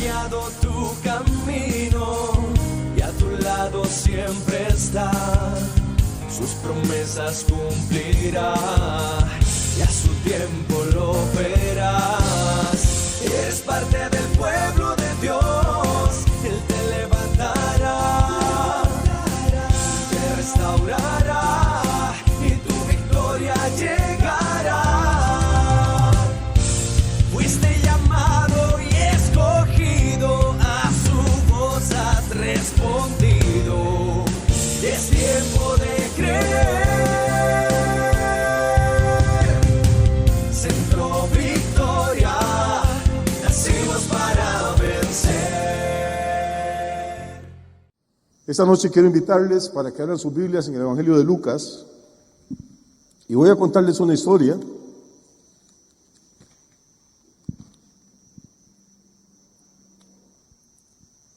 guiado tu camino y a tu lado siempre está. Sus promesas cumplirá y a su tiempo lo verás. Eres parte del pueblo de Dios, Él te levantará, te restaurará y tu victoria llegará. Fuiste llamado y escogido, a su voz has respondido. Es tiempo de creer. Centro Victoria, nacimos para vencer. Esta noche quiero invitarles para que abran sus Biblias en el Evangelio de Lucas y voy a contarles una historia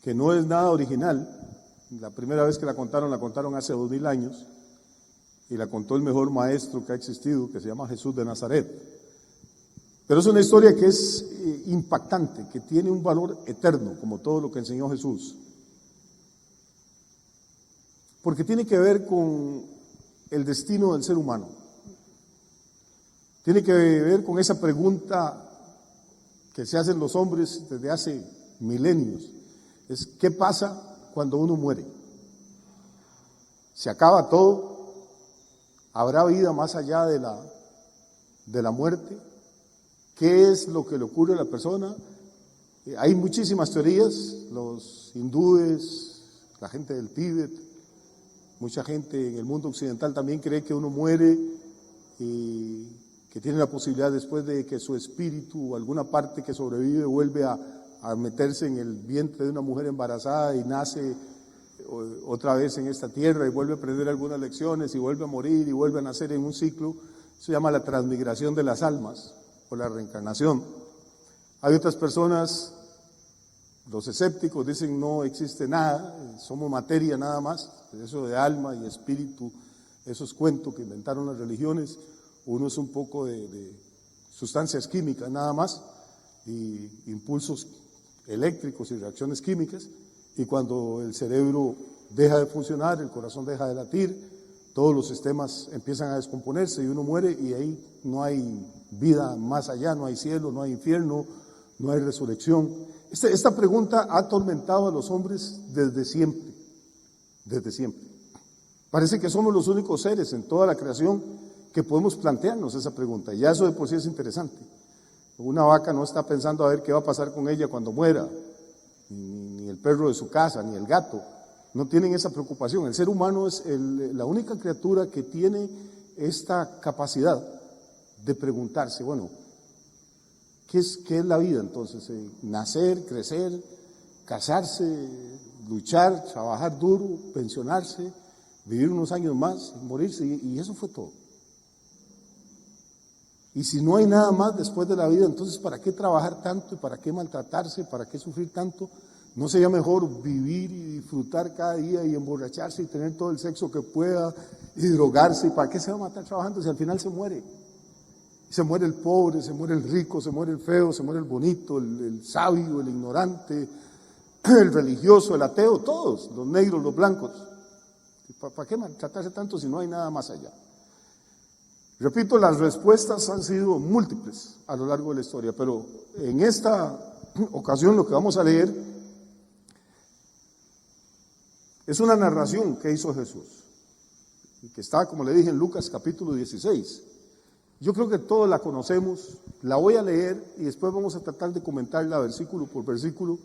que no es nada original. La primera vez que la contaron hace 2000 años y la contó el mejor maestro que ha existido, que se llama Jesús de Nazaret. Pero es una historia que es impactante, que tiene un valor eterno, como todo lo que enseñó Jesús. Porque tiene que ver con el destino del ser humano. Tiene que ver con esa pregunta que se hacen los hombres desde hace milenios. Es, ¿qué pasa cuando uno muere? ¿Se acaba todo? ¿Habrá vida más allá de la muerte? ¿Qué es lo que le ocurre a la persona? Hay muchísimas teorías, los hindúes, la gente del Tíbet, mucha gente en el mundo occidental también cree que uno muere y que tiene la posibilidad después de que su espíritu o alguna parte que sobrevive vuelve a meterse en el vientre de una mujer embarazada y nace otra vez en esta tierra y vuelve a aprender algunas lecciones y vuelve a morir y vuelve a nacer en un ciclo. Se llama la transmigración de las almas o la reencarnación. Hay otras personas, los escépticos, dicen no existe nada, somos materia nada más. Eso de alma y espíritu, esos cuentos que inventaron las religiones, uno es un poco de sustancias químicas nada más y impulsos eléctricos y reacciones químicas, y cuando el cerebro deja de funcionar, el corazón deja de latir, todos los sistemas empiezan a descomponerse y uno muere y ahí no hay vida más allá, no hay cielo, no hay infierno, no hay resurrección. Esta pregunta ha atormentado a los hombres desde siempre, desde siempre. Parece que somos los únicos seres en toda la creación que podemos plantearnos esa pregunta, y ya eso de por sí es interesante. Una vaca no está pensando a ver qué va a pasar con ella cuando muera, ni el perro de su casa, ni el gato, no tienen esa preocupación. El ser humano es la única criatura que tiene esta capacidad de preguntarse, bueno, ¿qué es la vida entonces? Nacer, crecer, casarse, luchar, trabajar duro, pensionarse, vivir unos años más, morirse, y eso fue todo. Y si no hay nada más después de la vida, entonces ¿para qué trabajar tanto y para qué maltratarse, para qué sufrir tanto? ¿No sería mejor vivir y disfrutar cada día y emborracharse y tener todo el sexo que pueda y drogarse? ¿Y para qué se va a matar trabajando si al final se muere? Se muere el pobre, se muere el rico, se muere el feo, se muere el bonito, el sabio, el ignorante, el religioso, el ateo, todos, los negros, los blancos. ¿Para qué maltratarse tanto si no hay nada más allá? Repito, las respuestas han sido múltiples a lo largo de la historia, pero en esta ocasión lo que vamos a leer es una narración que hizo Jesús, y que está, como le dije, en Lucas capítulo 16. Yo creo que todos la conocemos, la voy a leer y después vamos a tratar de comentarla versículo por versículo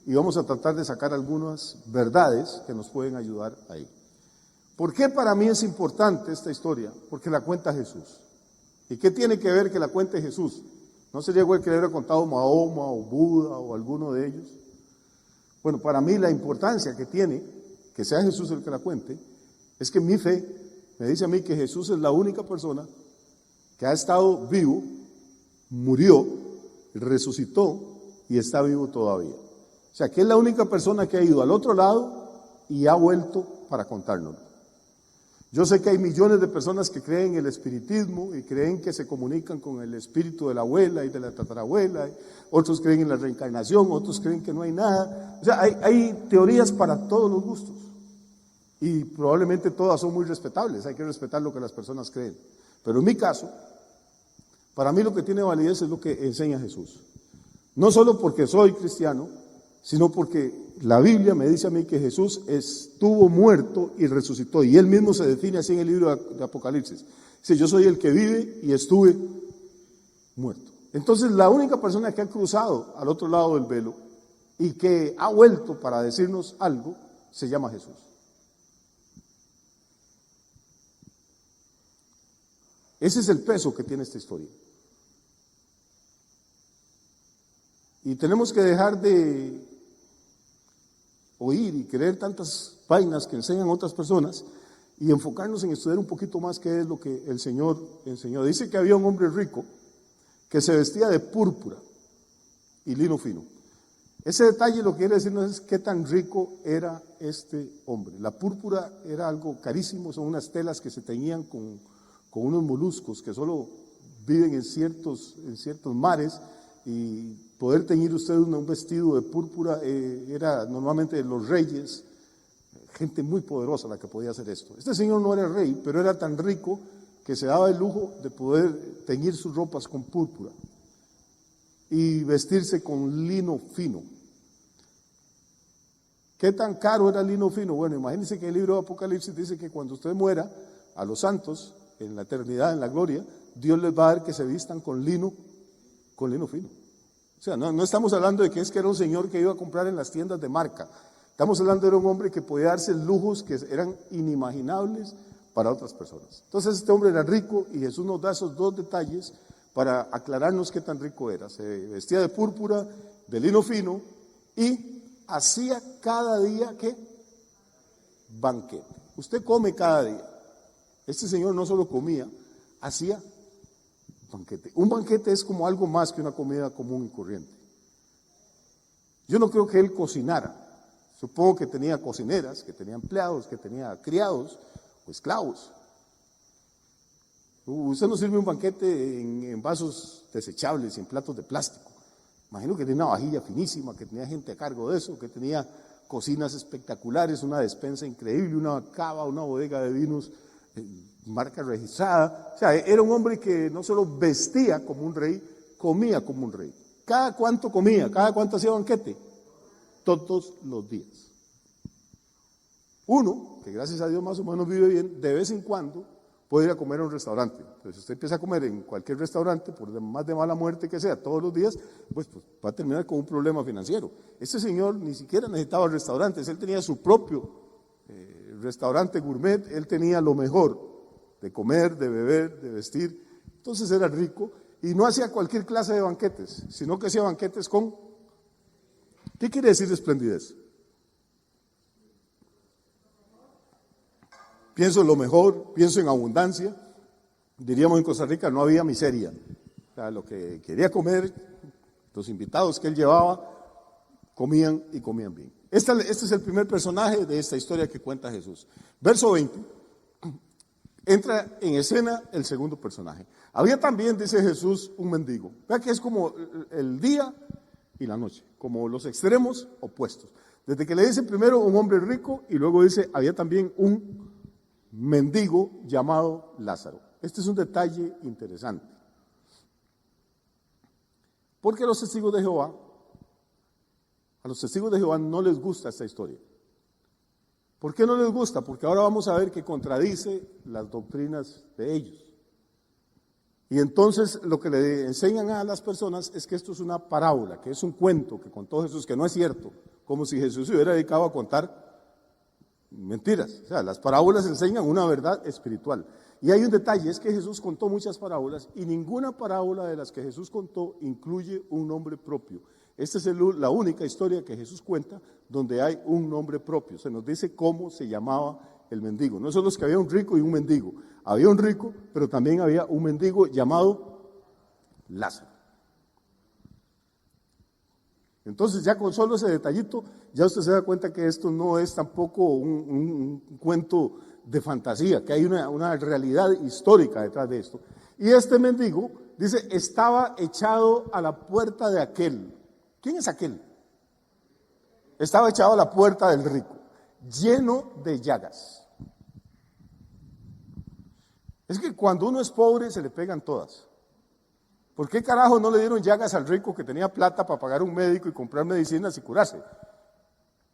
y vamos a tratar de sacar algunas verdades que nos pueden ayudar ahí. ¿Por qué para mí es importante esta historia? Porque la cuenta Jesús. ¿Y qué tiene que ver que la cuente Jesús? ¿No sería igual que le hubiera contado Mahoma o Buda o alguno de ellos? Bueno, para mí la importancia que tiene que sea Jesús el que la cuente es que mi fe me dice a mí que Jesús es la única persona que ha estado vivo, murió, resucitó y está vivo todavía. O sea, que es la única persona que ha ido al otro lado y ha vuelto para contárnoslo. Yo sé que hay millones de personas que creen en el espiritismo y creen que se comunican con el espíritu de la abuela y de la tatarabuela. Otros creen en la reencarnación, otros creen que no hay nada. O sea, hay teorías para todos los gustos. Y probablemente todas son muy respetables, hay que respetar lo que las personas creen. Pero en mi caso, para mí lo que tiene validez es lo que enseña Jesús. No solo porque soy cristiano, sino porque la Biblia me dice a mí que Jesús estuvo muerto y resucitó. Y él mismo se define así en el libro de Apocalipsis. Dice, yo soy el que vive y estuve muerto. Entonces la única persona que ha cruzado al otro lado del velo y que ha vuelto para decirnos algo, se llama Jesús. Ese es el peso que tiene esta historia. Y tenemos que dejar de oír y creer tantas vainas que enseñan otras personas y enfocarnos en estudiar un poquito más qué es lo que el Señor enseñó. Dice que había un hombre rico que se vestía de púrpura y lino fino. Ese detalle lo que quiere decirnos es qué tan rico era este hombre. La púrpura era algo carísimo, son unas telas que se teñían con unos moluscos que solo viven en ciertos mares, y poder teñir usted un vestido de púrpura era normalmente de los reyes, gente muy poderosa la que podía hacer esto. Este señor no era rey, pero era tan rico que se daba el lujo de poder teñir sus ropas con púrpura y vestirse con lino fino. ¿Qué tan caro era el lino fino? Bueno, imagínense que el libro de Apocalipsis dice que cuando usted muera, a los santos, en la eternidad, en la gloria, Dios les va a dar que se vistan con lino fino. O sea, no estamos hablando de que era un señor que iba a comprar en las tiendas de marca. Estamos hablando de un hombre que podía darse lujos que eran inimaginables para otras personas. Entonces este hombre era rico y Jesús nos da esos dos detalles para aclararnos qué tan rico era. Se vestía de púrpura, de lino fino y hacía cada día, ¿qué? Banquete. Usted come cada día. Este señor no solo comía, hacía banquete. Un banquete es como algo más que una comida común y corriente. Yo no creo que él cocinara. Supongo que tenía cocineras, que tenía empleados, que tenía criados o esclavos. Usted no sirve un banquete en vasos desechables y en platos de plástico. Imagino que tenía una vajilla finísima, que tenía gente a cargo de eso, que tenía cocinas espectaculares, una despensa increíble, una cava, una bodega de vinos, marca registrada. O sea, era un hombre que no solo vestía como un rey, comía como un rey. ¿Cada cuánto comía? ¿Cada cuánto hacía banquete? Todos los días. Uno, que gracias a Dios más o menos vive bien, de vez en cuando puede ir a comer a un restaurante. Entonces, si usted empieza a comer en cualquier restaurante, por más de mala muerte que sea, todos los días, pues va a terminar con un problema financiero. Este señor ni siquiera necesitaba restaurantes, él tenía su propio restaurante gourmet, él tenía lo mejor de comer, de beber, de vestir. Entonces era rico y no hacía cualquier clase de banquetes, sino que hacía banquetes con... ¿Qué quiere decir esplendidez? Pienso en lo mejor, pienso en abundancia. Diríamos en Costa Rica, no había miseria. O sea, lo que quería comer, los invitados que él llevaba, comían y comían bien. Este es el primer personaje de esta historia que cuenta Jesús. Verso 20, entra en escena el segundo personaje. Había también, dice Jesús, un mendigo. Vea que es como el día y la noche, como los extremos opuestos. Desde que le dice primero un hombre rico y luego dice, había también un mendigo llamado Lázaro. Este es un detalle interesante. Porque a los testigos de Jehová no les gusta esta historia. ¿Por qué no les gusta? Porque ahora vamos a ver que contradice las doctrinas de ellos. Y entonces lo que le enseñan a las personas es que esto es una parábola, que es un cuento que contó Jesús, que no es cierto, como si Jesús se hubiera dedicado a contar mentiras. O sea, las parábolas enseñan una verdad espiritual. Y hay un detalle, es que Jesús contó muchas parábolas y ninguna parábola de las que Jesús contó incluye un nombre propio. Esta es la única historia que Jesús cuenta donde hay un nombre propio. Se nos dice cómo se llamaba el mendigo. No solo es que había un rico y un mendigo. Había un rico, pero también había un mendigo llamado Lázaro. Entonces ya con solo ese detallito, ya usted se da cuenta que esto no es tampoco un cuento de fantasía, que hay una realidad histórica detrás de esto. Y este mendigo, dice, estaba echado a la puerta de aquel. ¿Quién es aquel? Estaba echado a la puerta del rico, lleno de llagas. Es que cuando uno es pobre se le pegan todas. ¿Por qué carajo no le dieron llagas al rico que tenía plata para pagar un médico y comprar medicinas y curarse?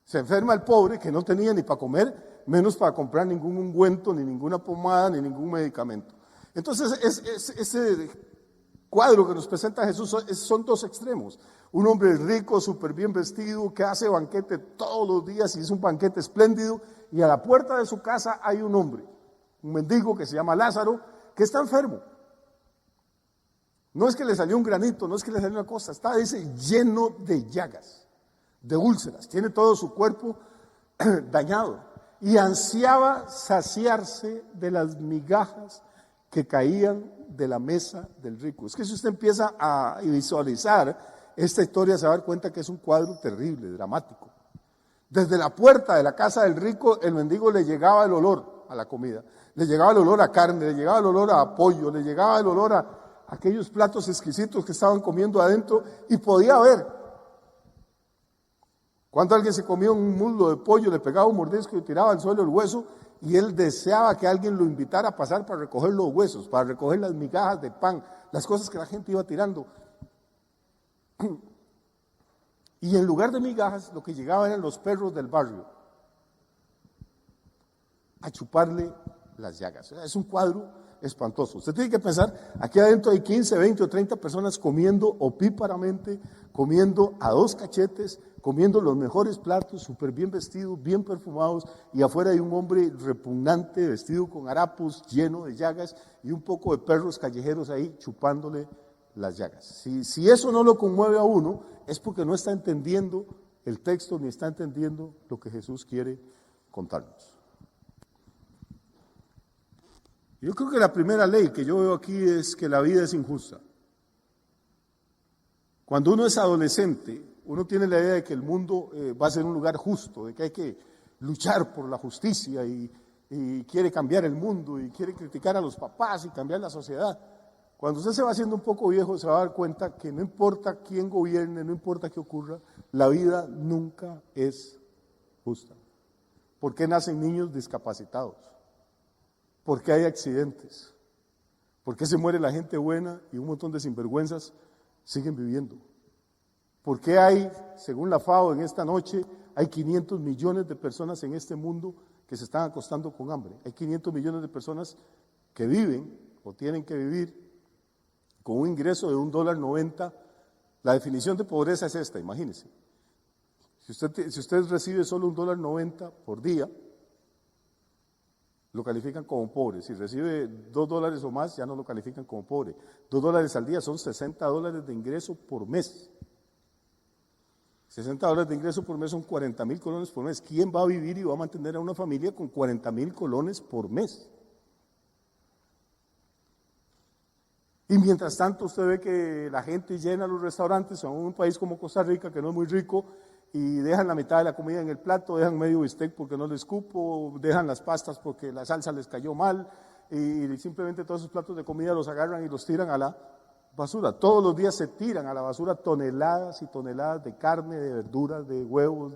Se enferma el pobre que no tenía ni para comer, menos para comprar ningún ungüento, ni ninguna pomada, ni ningún medicamento. Entonces, ese cuadro que nos presenta Jesús son dos extremos. Un hombre rico, súper bien vestido, que hace banquete todos los días y es un banquete espléndido, y a la puerta de su casa hay un hombre, un mendigo que se llama Lázaro, que está enfermo. No es que le salió un granito, no es que le salió una cosa, está, dice, lleno de llagas, de úlceras, tiene todo su cuerpo dañado, y ansiaba saciarse de las migajas que caían de la mesa del rico. Es que si usted empieza a visualizar esta historia, se va a dar cuenta que es un cuadro terrible, dramático. Desde la puerta de la casa del rico, el mendigo le llegaba el olor a la comida, le llegaba el olor a carne, le llegaba el olor a pollo, le llegaba el olor a aquellos platos exquisitos que estaban comiendo adentro, y podía ver. Cuando alguien se comía un muslo de pollo, le pegaba un mordisco y tiraba al suelo el hueso, y él deseaba que alguien lo invitara a pasar para recoger los huesos, para recoger las migajas de pan, las cosas que la gente iba tirando. Y en lugar de migajas, lo que llegaba eran los perros del barrio a chuparle las llagas. Es un cuadro espantoso. Usted tiene que pensar, aquí adentro hay 15, 20 o 30 personas comiendo opíparamente, comiendo a dos cachetes, comiendo los mejores platos, súper bien vestidos, bien perfumados, y afuera hay un hombre repugnante, vestido con harapos, lleno de llagas, y un poco de perros callejeros ahí chupándole las llagas. Si eso no lo conmueve a uno, es porque no está entendiendo el texto, ni está entendiendo lo que Jesús quiere contarnos. Yo creo que la primera ley que yo veo aquí es que la vida es injusta. Cuando uno es adolescente, uno tiene la idea de que el mundo va a ser un lugar justo, de que hay que luchar por la justicia y quiere cambiar el mundo y quiere criticar a los papás y cambiar la sociedad. Cuando usted se va haciendo un poco viejo, se va a dar cuenta que no importa quién gobierne, no importa qué ocurra, la vida nunca es justa. ¿Por qué nacen niños discapacitados? ¿Por qué hay accidentes? ¿Por qué se muere la gente buena y un montón de sinvergüenzas siguen viviendo? ¿Por qué hay, según la FAO en esta noche, hay 500 millones de personas en este mundo que se están acostando con hambre? Hay 500 millones de personas que viven o tienen que vivir con un ingreso de $1.90. La definición de pobreza es esta, imagínense. Si usted recibe solo $1.90 por día, lo califican como pobre. Si recibe $2 o más, ya no lo califican como pobre. $2 al día son $60 de ingreso por mes. $60 de ingreso por mes son 40,000 colones por mes. ¿Quién va a vivir y va a mantener a una familia con 40,000 colones por mes? Y mientras tanto usted ve que la gente llena los restaurantes en un país como Costa Rica, que no es muy rico, y dejan la mitad de la comida en el plato, dejan medio bistec porque no les cupo, dejan las pastas porque la salsa les cayó mal, y simplemente todos esos platos de comida los agarran y los tiran a la basura. Todos los días se tiran a la basura toneladas y toneladas de carne, de verduras, de huevos,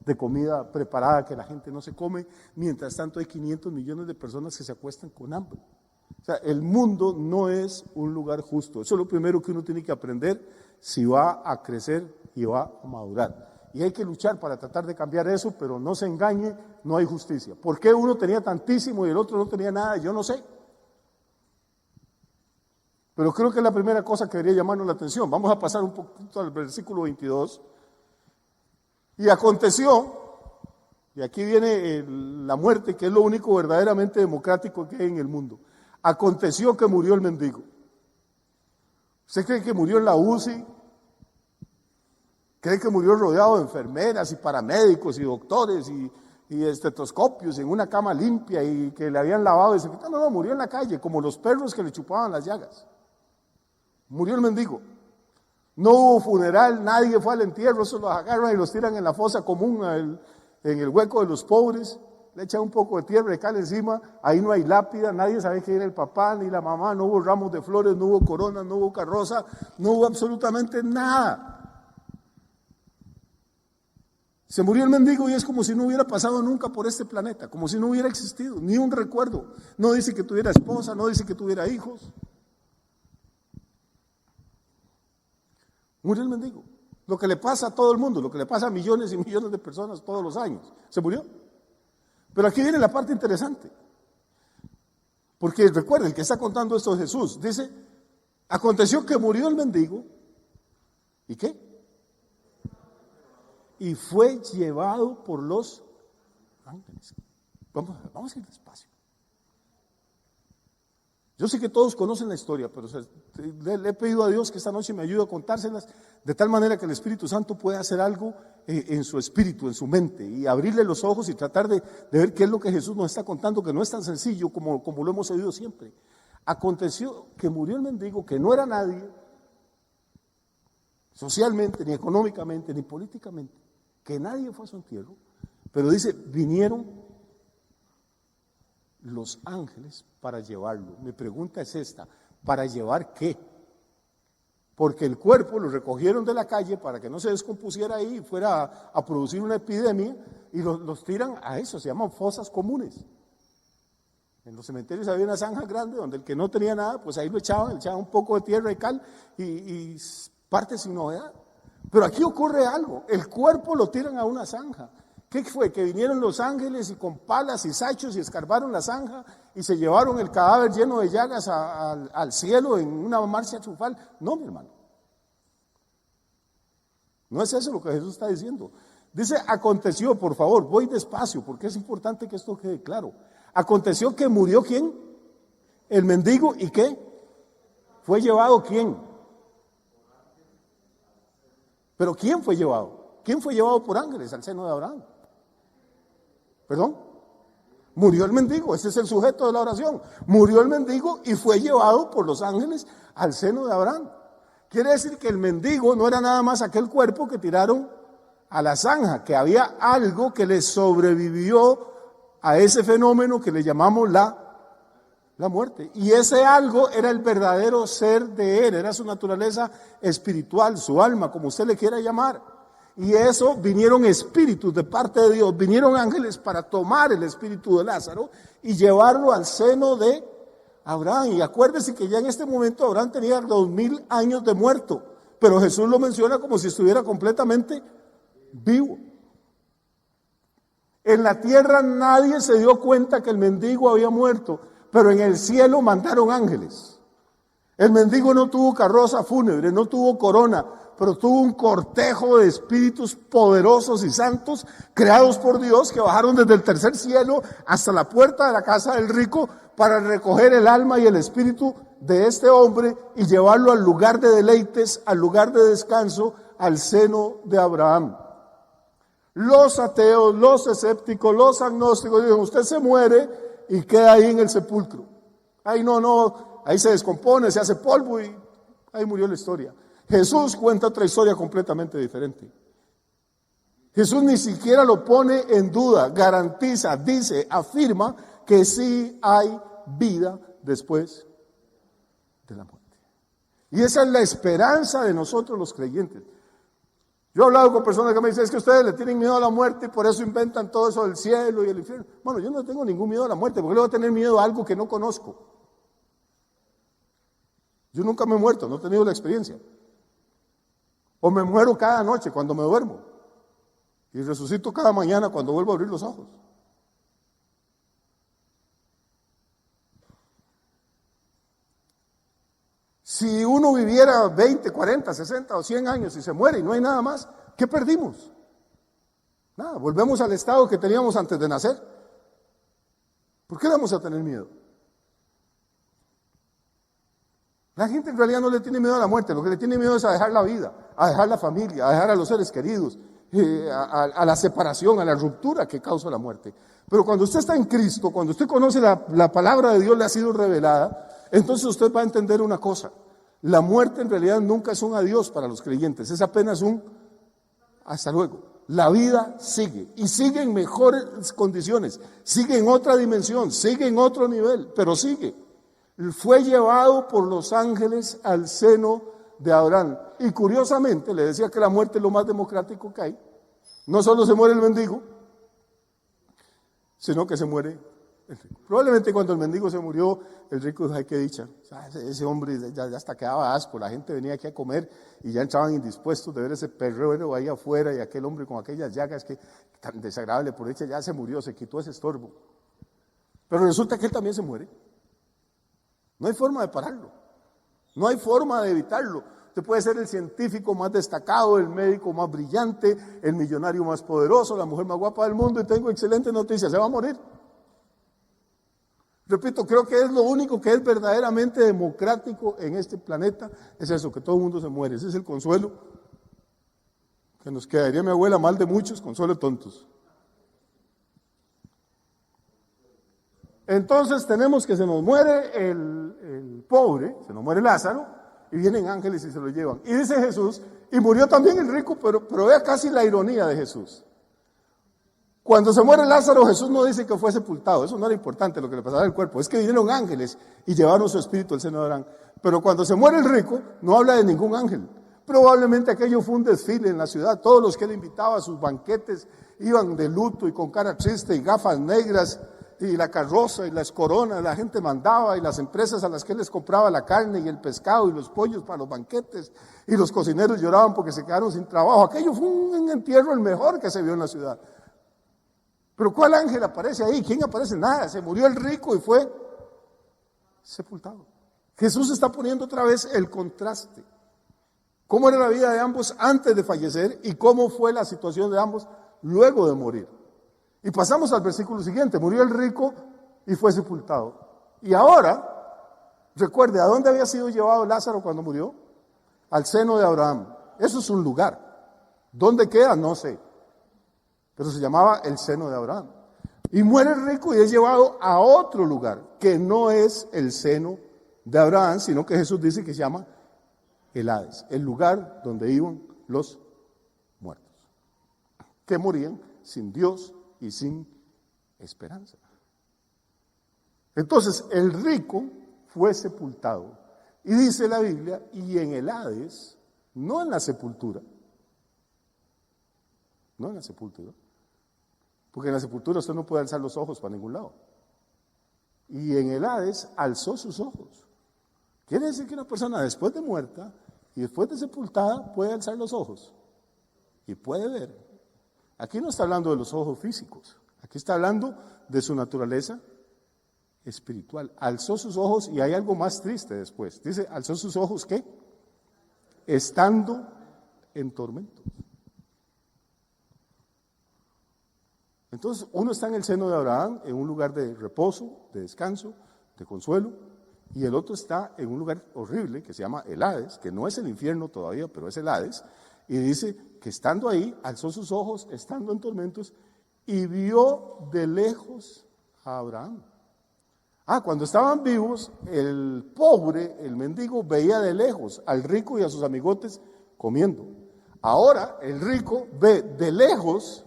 de comida preparada que la gente no se come. Mientras tanto hay 500 millones de personas que se acuestan con hambre. O sea, el mundo no es un lugar justo. Eso es lo primero que uno tiene que aprender si va a crecer y va a madurar. Y hay que luchar para tratar de cambiar eso, pero no se engañe, no hay justicia. ¿Por qué uno tenía tantísimo y el otro no tenía nada? Yo no sé. Pero creo que es la primera cosa que debería llamarnos la atención. Vamos a pasar un poquito al versículo 22. Y aconteció, y aquí viene la muerte, que es lo único verdaderamente democrático que hay en el mundo. Aconteció que murió el mendigo. ¿Usted cree que murió en la UCI? ¿Cree que murió rodeado de enfermeras y paramédicos y doctores y estetoscopios en una cama limpia y que le habían lavado y desinfectado? No, murió en la calle, como los perros que le chupaban las llagas. Murió el mendigo. No hubo funeral, nadie fue al entierro, eso los agarran y los tiran en la fosa común, en el hueco de los pobres. le echan un poco de tierra y cal encima, ahí no hay lápida, nadie sabe quién era el papá ni la mamá, no hubo ramos de flores, no hubo corona, no hubo carroza, no hubo absolutamente nada. Se murió el mendigo y es como si no hubiera pasado nunca por este planeta, como si no hubiera existido, ni un recuerdo. No dice que tuviera esposa, no dice que tuviera hijos. Murió el mendigo. Lo que le pasa a todo el mundo, lo que le pasa a millones y millones de personas todos los años. Se murió. Pero aquí viene la parte interesante. Porque recuerden, el que está contando esto es Jesús. Dice, aconteció que murió el mendigo. ¿Y qué? Y fue llevado por los ángeles. Vamos a ir despacio. Yo sé que todos conocen la historia, pero le he pedido a Dios que esta noche me ayude a contárselas de tal manera que el Espíritu Santo pueda hacer algo en su espíritu, en su mente, y abrirle los ojos y tratar de ver qué es lo que Jesús nos está contando, que no es tan sencillo como lo hemos oído siempre. Aconteció que murió el mendigo, que no era nadie, socialmente, ni económicamente, ni políticamente, que nadie fue a su entierro, pero dice, vinieron los ángeles para llevarlo. Mi pregunta es esta, ¿para llevar qué? Porque el cuerpo lo recogieron de la calle para que no se descompusiera ahí y fuera a producir una epidemia, y los tiran a eso, se llaman fosas comunes. En los cementerios había una zanja grande donde el que no tenía nada, pues ahí lo echaban un poco de tierra y cal y parte sin novedad. Pero aquí ocurre algo, el cuerpo lo tiran a una zanja. ¿Qué fue? Que vinieron los ángeles y con palas y sachos y escarbaron la zanja y se llevaron el cadáver lleno de llagas al cielo en una marcha triunfal. No, mi hermano. No es eso lo que Jesús está diciendo. Dice, aconteció, por favor, voy despacio porque es importante que esto quede claro. Aconteció que murió ¿quién? El mendigo, ¿y qué? ¿Fue llevado quién? ¿Pero quién fue llevado? ¿Quién fue llevado por ángeles al seno de Abraham? ¿Perdón? Murió el mendigo, ese es el sujeto de la oración. Murió el mendigo y fue llevado por los ángeles al seno de Abraham. Quiere decir que el mendigo no era nada más aquel cuerpo que tiraron a la zanja, que había algo que le sobrevivió a ese fenómeno que le llamamos la muerte. Y ese algo era el verdadero ser de él, era su naturaleza espiritual, su alma, como usted le quiera llamar. Y eso vinieron espíritus de parte de Dios, vinieron ángeles para tomar el espíritu de Lázaro y llevarlo al seno de Abraham. Y acuérdese que ya en este momento Abraham tenía 2000 años de muerto, pero Jesús lo menciona como si estuviera completamente vivo. En la tierra nadie se dio cuenta que el mendigo había muerto, pero en el cielo mandaron ángeles. El mendigo no tuvo carroza fúnebre, no tuvo corona, pero tuvo un cortejo de espíritus poderosos y santos creados por Dios que bajaron desde el tercer cielo hasta la puerta de la casa del rico para recoger el alma y el espíritu de este hombre y llevarlo al lugar de deleites, al lugar de descanso, al seno de Abraham. Los ateos, los escépticos, los agnósticos dicen, usted se muere y queda ahí en el sepulcro. Ahí ahí se descompone, se hace polvo y ahí murió la historia. Jesús cuenta otra historia completamente diferente. Jesús ni siquiera lo pone en duda, garantiza, dice, afirma que sí hay vida después de la muerte. Y esa es la esperanza de nosotros los creyentes. Yo he hablado con personas que me dicen, es que ustedes le tienen miedo a la muerte y por eso inventan todo eso del cielo y el infierno. Bueno, yo no tengo ningún miedo a la muerte, porque le voy a tener miedo a algo que no conozco. Yo nunca me he muerto, no he tenido la experiencia. O me muero cada noche cuando me duermo y resucito cada mañana cuando vuelvo a abrir los ojos. Si uno viviera 20, 40, 60 o 100 años y se muere y no hay nada más, ¿qué perdimos? Nada, volvemos al estado que teníamos antes de nacer. ¿Por qué vamos a tener miedo? La gente en realidad no le tiene miedo a la muerte, lo que le tiene miedo es a dejar la vida, a dejar la familia, a dejar a los seres queridos, a la separación, a la ruptura que causa la muerte. Pero cuando usted está en Cristo, cuando usted conoce la palabra de Dios le ha sido revelada, entonces usted va a entender una cosa: la muerte en realidad nunca es un adiós para los creyentes, es apenas un hasta luego. La vida sigue y sigue en mejores condiciones, sigue en otra dimensión, sigue en otro nivel, pero sigue. Fue llevado por los ángeles al seno de Abraham. Y curiosamente, le decía que la muerte es lo más democrático que hay. No solo se muere el mendigo, sino que se muere el rico. Probablemente cuando el mendigo se murió, el rico dijo, ay, qué dicha. O sea, ese hombre ya hasta quedaba asco, la gente venía aquí a comer y ya entraban indispuestos de ver ese perrero ahí afuera y aquel hombre con aquellas llagas que tan desagradable, por hecho ya se murió, se quitó ese estorbo. Pero resulta que él también se muere. No hay forma de pararlo, no hay forma de evitarlo. Usted puede ser el científico más destacado, el médico más brillante, el millonario más poderoso, la mujer más guapa del mundo, y tengo excelente noticia, se va a morir. Repito, creo que es lo único que es verdaderamente democrático en este planeta, es eso, que todo el mundo se muere. Ese es el consuelo que nos queda. Diría mi abuela, mal de muchos, consuelo de tontos. Entonces tenemos que se nos muere el pobre, se nos muere Lázaro, y vienen ángeles y se lo llevan. Y dice Jesús, y murió también el rico, pero vea casi la ironía de Jesús. Cuando se muere Lázaro, Jesús no dice que fue sepultado, eso no era importante lo que le pasaba al cuerpo, es que vinieron ángeles y llevaron su espíritu al seno de Abraham. Pero cuando se muere el rico, no habla de ningún ángel. Probablemente aquello fue un desfile en la ciudad, todos los que él invitaba a sus banquetes iban de luto y con cara triste y gafas negras, y la carroza y las coronas, la gente mandaba, y las empresas a las que él les compraba la carne y el pescado y los pollos para los banquetes, y los cocineros lloraban porque se quedaron sin trabajo. Aquello fue un entierro el mejor que se vio en la ciudad. Pero ¿cuál ángel aparece ahí? ¿Quién aparece? Nada, se murió el rico y fue sepultado. Jesús está poniendo otra vez el contraste. ¿Cómo era la vida de ambos antes de fallecer y cómo fue la situación de ambos luego de morir? Y pasamos al versículo siguiente, murió el rico y fue sepultado. Y ahora, recuerde, ¿a dónde había sido llevado Lázaro cuando murió? Al seno de Abraham. Eso es un lugar. ¿Dónde queda? No sé. Pero se llamaba el seno de Abraham. Y muere el rico y es llevado a otro lugar, que no es el seno de Abraham, sino que Jesús dice que se llama el Hades, el lugar donde iban los muertos, que morían sin Dios y sin esperanza. Entonces el rico fue sepultado y dice la Biblia, y en el Hades, no en la sepultura, porque en la sepultura usted no puede alzar los ojos para ningún lado, y en el Hades alzó sus ojos. Quiere decir que una persona después de muerta y después de sepultada puede alzar los ojos y puede ver. Aquí no está hablando de los ojos físicos, aquí está hablando de su naturaleza espiritual. Alzó sus ojos y hay algo más triste después. Dice, alzó sus ojos, ¿qué? Estando en tormentos. Entonces, uno está en el seno de Abraham, en un lugar de reposo, de descanso, de consuelo, y el otro está en un lugar horrible que se llama el Hades, que no es el infierno todavía, pero es el Hades. Y dice que estando ahí, alzó sus ojos, estando en tormentos, y vio de lejos a Abraham. Cuando estaban vivos, el pobre, el mendigo, veía de lejos al rico y a sus amigotes comiendo. Ahora el rico ve de lejos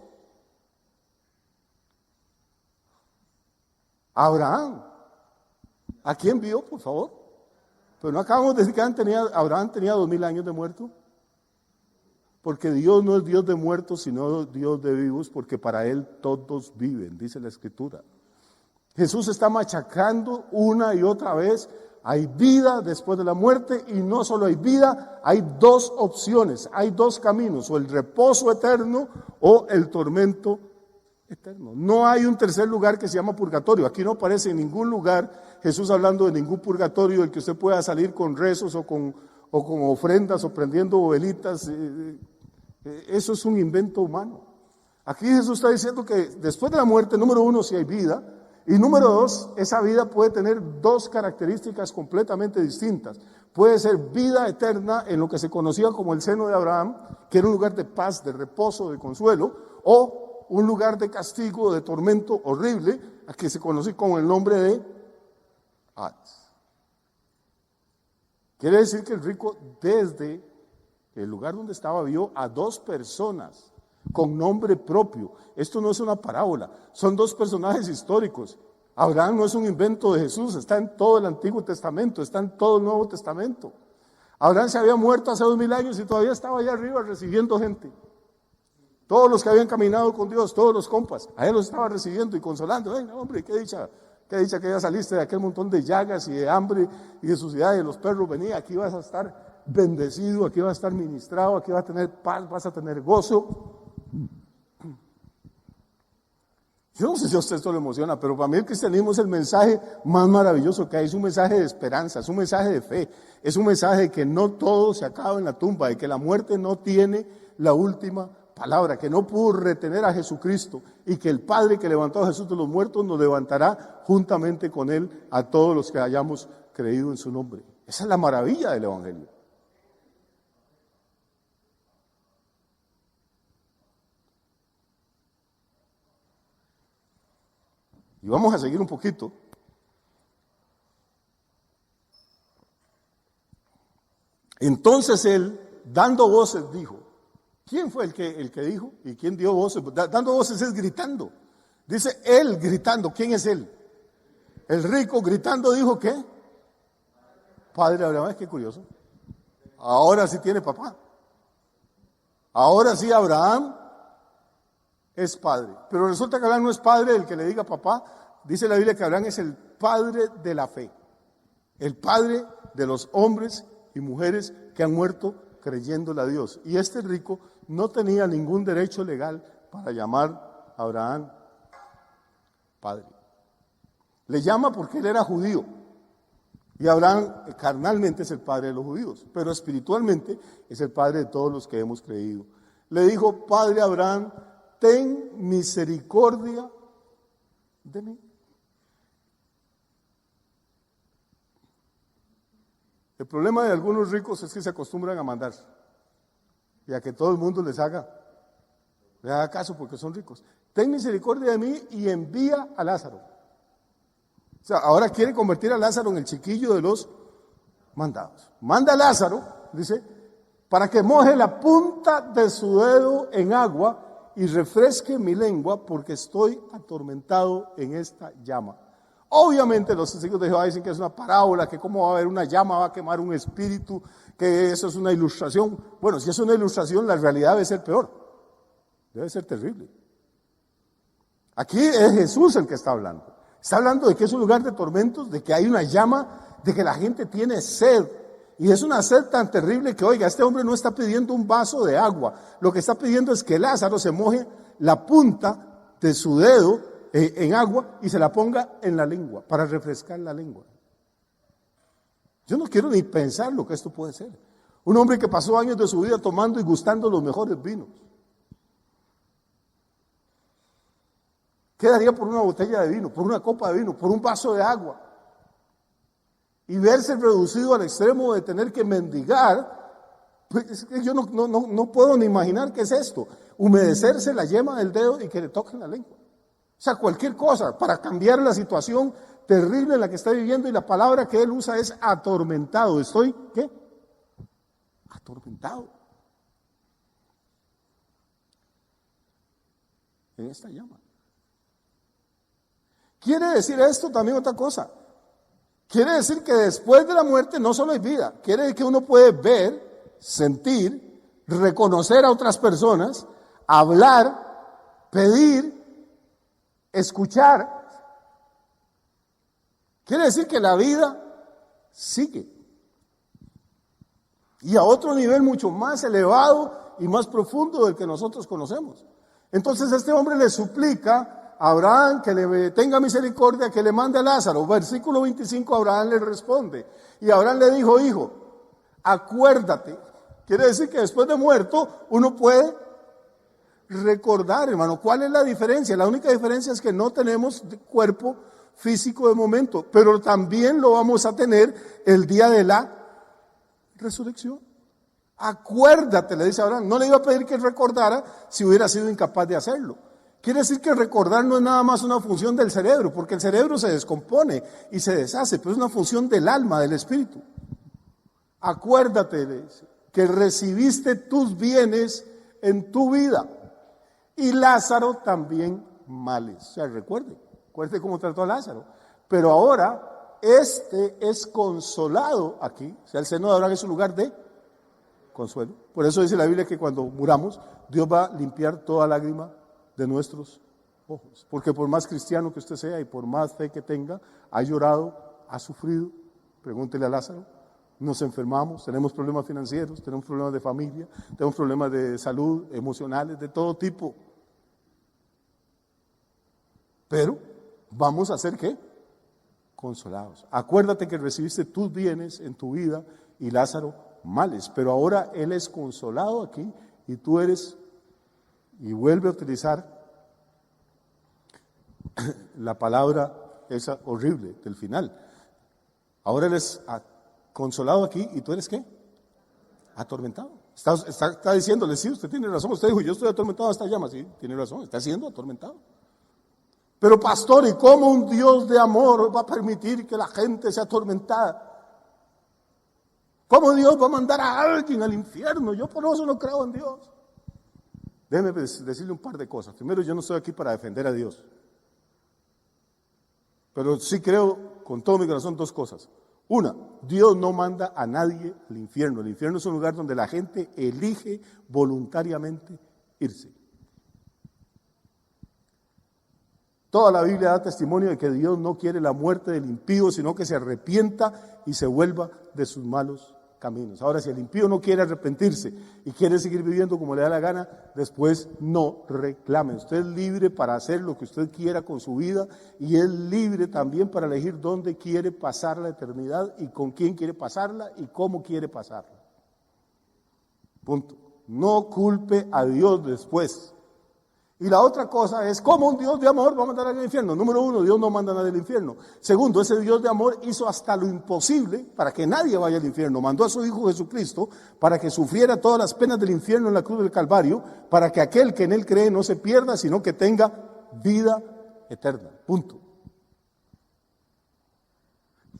a Abraham. ¿A quién vio, por favor? Pero no acabamos de decir que Abraham tenía 2000 años de muerto. Porque Dios no es Dios de muertos, sino Dios de vivos, porque para Él todos viven, dice la Escritura. Jesús está machacando una y otra vez, hay vida después de la muerte, y no solo hay vida, hay dos opciones, hay dos caminos, o el reposo eterno o el tormento eterno. No hay un tercer lugar que se llama purgatorio. Aquí no aparece en ningún lugar Jesús hablando de ningún purgatorio del que usted pueda salir con rezos o con ofrendas o prendiendo velitas. Eso es un invento humano. Aquí Jesús está diciendo que después de la muerte, número uno, sí hay vida, y número dos, esa vida puede tener dos características completamente distintas. Puede ser vida eterna en lo que se conocía como el seno de Abraham, que era un lugar de paz, de reposo, de consuelo, o un lugar de castigo, de tormento horrible, a que se conoce como el nombre de Hades. Quiere decir que el rico desde el lugar donde estaba vio a dos personas con nombre propio. Esto no es una parábola, son dos personajes históricos. Abraham no es un invento de Jesús, está en todo el Antiguo Testamento, está en todo el Nuevo Testamento. Abraham se había muerto hace 2000 años y todavía estaba allá arriba recibiendo gente. Todos los que habían caminado con Dios, todos los compas, a él los estaba recibiendo y consolando. Venga, hombre, qué dicha que ya saliste de aquel montón de llagas y de hambre y de suciedad y de los perros. Venía, aquí vas a estar bendecido, aquí vas a estar ministrado, aquí vas a tener paz, vas a tener gozo. Yo no sé si a usted esto le emociona, pero para mí el cristianismo es el mensaje más maravilloso que hay. Es un mensaje de esperanza, es un mensaje de fe, es un mensaje de que no todo se acaba en la tumba, de que la muerte no tiene la última palabra, que no pudo retener a Jesucristo y que el Padre que levantó a Jesús de los muertos nos levantará juntamente con Él a todos los que hayamos creído en su nombre. Esa es la maravilla del Evangelio. Y vamos a seguir un poquito. Entonces él, dando voces, dijo. ¿Quién fue el que dijo? ¿Y quién dio voces? Dando voces es gritando. Dice él gritando. ¿Quién es él? El rico gritando dijo, ¿qué? Padre Abraham. Qué curioso. Ahora sí tiene papá. Ahora sí Abraham es padre. Pero resulta que Abraham no es padre del que le diga papá. Dice la Biblia que Abraham es el padre de la fe. El padre de los hombres y mujeres que han muerto creyéndole a Dios. Y este rico no tenía ningún derecho legal para llamar a Abraham padre. Le llama porque él era judío. Y Abraham carnalmente es el padre de los judíos, pero espiritualmente es el padre de todos los que hemos creído. Le dijo, Padre Abraham, ten misericordia de mí. El problema de algunos ricos es que se acostumbran a mandar y a que todo el mundo les haga caso porque son ricos. Ten misericordia de mí y envía a Lázaro. O sea, ahora quiere convertir a Lázaro en el chiquillo de los mandados. Manda a Lázaro, dice, para que moje la punta de su dedo en agua y refresque mi lengua porque estoy atormentado en esta llama. Obviamente los testigos de Jehová dicen que es una parábola, que cómo va a haber una llama, va a quemar un espíritu, que eso es una ilustración. Bueno, si es una ilustración, la realidad debe ser peor, debe ser terrible. Aquí es Jesús el que está hablando. Está hablando de que es un lugar de tormentos, de que hay una llama, de que la gente tiene sed. Y es una sed tan terrible que, oiga, este hombre no está pidiendo un vaso de agua. Lo que está pidiendo es que Lázaro se moje la punta de su dedo en agua y se la ponga en la lengua, para refrescar la lengua. Yo no quiero ni pensar lo que esto puede ser. Un hombre que pasó años de su vida tomando y gustando los mejores vinos. ¿Qué daría por una botella de vino, por una copa de vino, por un vaso de agua? Y verse reducido al extremo de tener que mendigar, pues es que yo no puedo ni imaginar qué es esto. Humedecerse la yema del dedo y que le toquen la lengua. O sea, cualquier cosa para cambiar la situación terrible en la que está viviendo, y la palabra que él usa es atormentado. Estoy, ¿qué? Atormentado. En esta llama. Quiere decir esto también otra cosa. Quiere decir que después de la muerte no solo hay vida. Quiere decir que uno puede ver, sentir, reconocer a otras personas, hablar, pedir, escuchar. Quiere decir que la vida sigue. Y a otro nivel mucho más elevado y más profundo del que nosotros conocemos. Entonces este hombre le suplica a Abraham que le tenga misericordia, que le mande a Lázaro. Versículo 25, Abraham le responde. Y Abraham le dijo, hijo, acuérdate. Quiere decir que después de muerto uno puede recordar, hermano. ¿Cuál es la diferencia? La única diferencia es que no tenemos cuerpo físico de momento, pero también lo vamos a tener el día de la resurrección. Acuérdate, le dice Abraham. No le iba a pedir que recordara si hubiera sido incapaz de hacerlo. Quiere decir que recordar no es nada más una función del cerebro, porque el cerebro se descompone y se deshace, pero es una función del alma, del espíritu. Acuérdate, le dice, que recibiste tus bienes en tu vida. Y Lázaro también males. O sea, recuerde cómo trató a Lázaro. Pero ahora, este es consolado aquí. O sea, el seno de Abraham es un lugar de consuelo. Por eso dice la Biblia que cuando muramos, Dios va a limpiar toda lágrima de nuestros ojos. Porque por más cristiano que usted sea y por más fe que tenga, ha llorado, ha sufrido. Pregúntele a Lázaro. Nos enfermamos, tenemos problemas financieros, tenemos problemas de familia, tenemos problemas de salud, emocionales, de todo tipo. Pero vamos a ser ¿qué? Consolados. Acuérdate que recibiste tus bienes en tu vida y Lázaro males, pero ahora él es consolado aquí y tú eres, y vuelve a utilizar la palabra esa horrible del final. Ahora él es consolado aquí y tú eres ¿qué? Atormentado. Está diciéndole, sí, usted tiene razón. Usted dijo, yo estoy atormentado hasta llamas. Sí, tiene razón, está siendo atormentado. Pero pastor, ¿y cómo un Dios de amor va a permitir que la gente sea atormentada? ¿Cómo Dios va a mandar a alguien al infierno? Yo por eso no creo en Dios. Déjeme decirle un par de cosas. Primero, yo no estoy aquí para defender a Dios. Pero sí creo con todo mi corazón dos cosas. Una, Dios no manda a nadie al infierno. El infierno es un lugar donde la gente elige voluntariamente irse. Toda la Biblia da testimonio de que Dios no quiere la muerte del impío, sino que se arrepienta y se vuelva de sus malos caminos. Ahora, si el impío no quiere arrepentirse y quiere seguir viviendo como le da la gana, después no reclame. Usted es libre para hacer lo que usted quiera con su vida y es libre también para elegir dónde quiere pasar la eternidad y con quién quiere pasarla y cómo quiere pasarla. Punto. No culpe a Dios después. Y la otra cosa es, ¿cómo un Dios de amor va a mandar al infierno? Número uno, Dios no manda a nadie al infierno. Segundo, ese Dios de amor hizo hasta lo imposible para que nadie vaya al infierno. Mandó a su Hijo Jesucristo para que sufriera todas las penas del infierno en la cruz del Calvario, para que aquel que en Él cree no se pierda, sino que tenga vida eterna. Punto.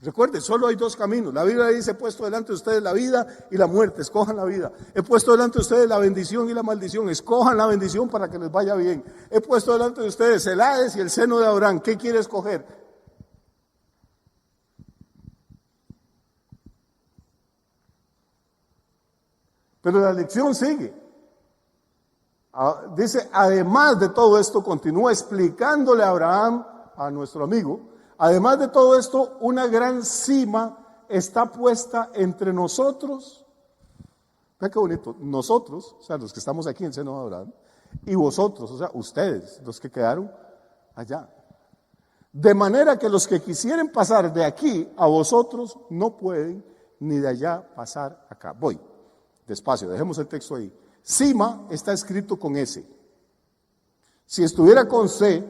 Recuerde, solo hay dos caminos. La Biblia dice, he puesto delante de ustedes la vida y la muerte, escojan la vida. He puesto delante de ustedes la bendición y la maldición, escojan la bendición para que les vaya bien. He puesto delante de ustedes el Hades y el seno de Abraham. ¿Qué quiere escoger? Pero la lección sigue. Dice, además de todo esto, continúa explicándole a Abraham, a nuestro amigo, además de todo esto, una gran cima está puesta entre nosotros. Vean qué bonito. Nosotros, o sea, los que estamos aquí en el seno de Abraham, y vosotros, o sea, ustedes, los que quedaron allá. De manera que los que quisieren pasar de aquí a vosotros no pueden, ni de allá pasar acá. Voy, despacio, dejemos el texto ahí. Cima está escrito con S. Si estuviera con C,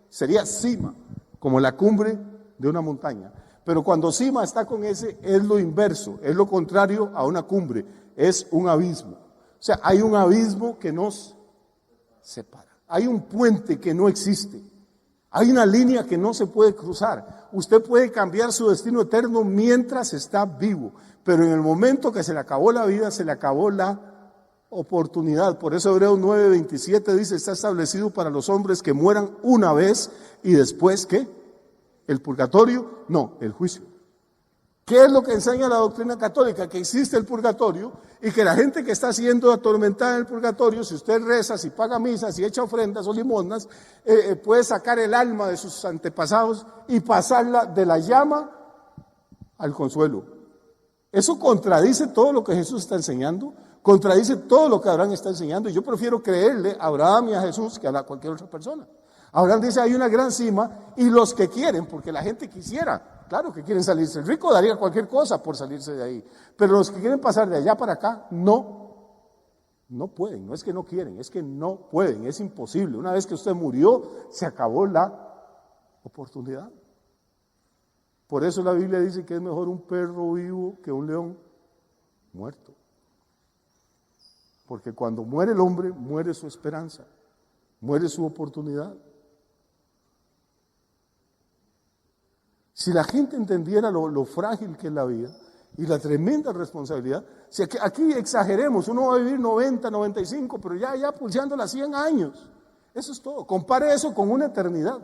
sería cima, como la cumbre de una montaña. Pero cuando cima está con S, es lo inverso, es lo contrario a una cumbre, es un abismo. O sea, hay un abismo que nos separa. Hay un puente que no existe. Hay una línea que no se puede cruzar. Usted puede cambiar su destino eterno mientras está vivo, pero en el momento que se le acabó la vida, se le acabó la oportunidad. Por eso Hebreos 9:27 dice, está establecido para los hombres que mueran una vez y después, ¿qué? ¿El purgatorio? No, el juicio. ¿Qué es lo que enseña la doctrina católica? Que existe el purgatorio y que la gente que está siendo atormentada en el purgatorio, si usted reza, si paga misas, si echa ofrendas o limosnas, puede sacar el alma de sus antepasados y pasarla de la llama al consuelo. Eso contradice todo lo que Jesús está enseñando, contradice todo lo que Abraham está enseñando, y yo prefiero creerle a Abraham y a Jesús que a cualquier otra persona. Abraham dice, hay una gran cima, y los que quieren, porque la gente quisiera, claro que quieren salirse, el rico daría cualquier cosa por salirse de ahí, pero los que quieren pasar de allá para acá, no pueden, no es que no quieren, es que no pueden, es imposible. Una vez que usted murió, se acabó la oportunidad. Por eso la Biblia dice que es mejor un perro vivo que un león muerto. Porque cuando muere el hombre, muere su esperanza, muere su oportunidad. Si la gente entendiera lo frágil que es la vida y la tremenda responsabilidad, si aquí exageremos, uno va a vivir 90, 95, pero ya pulseando las 100 años. Eso es todo. Compare eso con una eternidad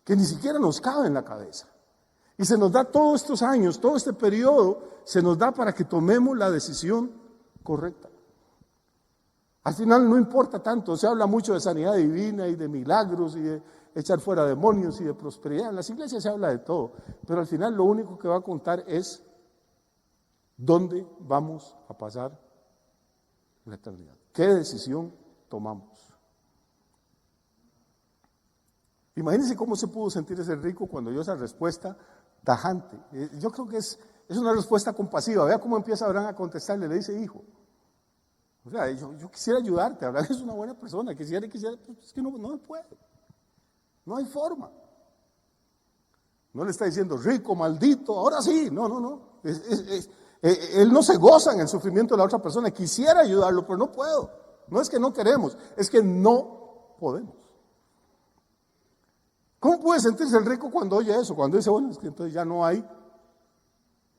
que ni siquiera nos cabe en la cabeza. Y se nos da todos estos años, todo este periodo, se nos da para que tomemos la decisión correcta. Al final no importa tanto, se habla mucho de sanidad divina y de milagros y de echar fuera demonios y de prosperidad. En las iglesias se habla de todo, pero al final lo único que va a contar es dónde vamos a pasar la eternidad. ¿Qué decisión tomamos? Imagínense cómo se pudo sentir ese rico cuando dio esa respuesta tajante. Yo creo que es una respuesta compasiva. Vea cómo empieza Abraham a contestarle, le dice: hijo, o sea, yo quisiera ayudarte, Abraham es una buena persona, quisiera, pues es que no se puede, no hay forma. No le está diciendo rico, maldito, ahora sí, no. Él no se goza en el sufrimiento de la otra persona, quisiera ayudarlo, pero no puedo. No es que no queremos, es que no podemos. ¿Cómo puede sentirse el rico cuando oye eso? Cuando dice, bueno, es que entonces ya no hay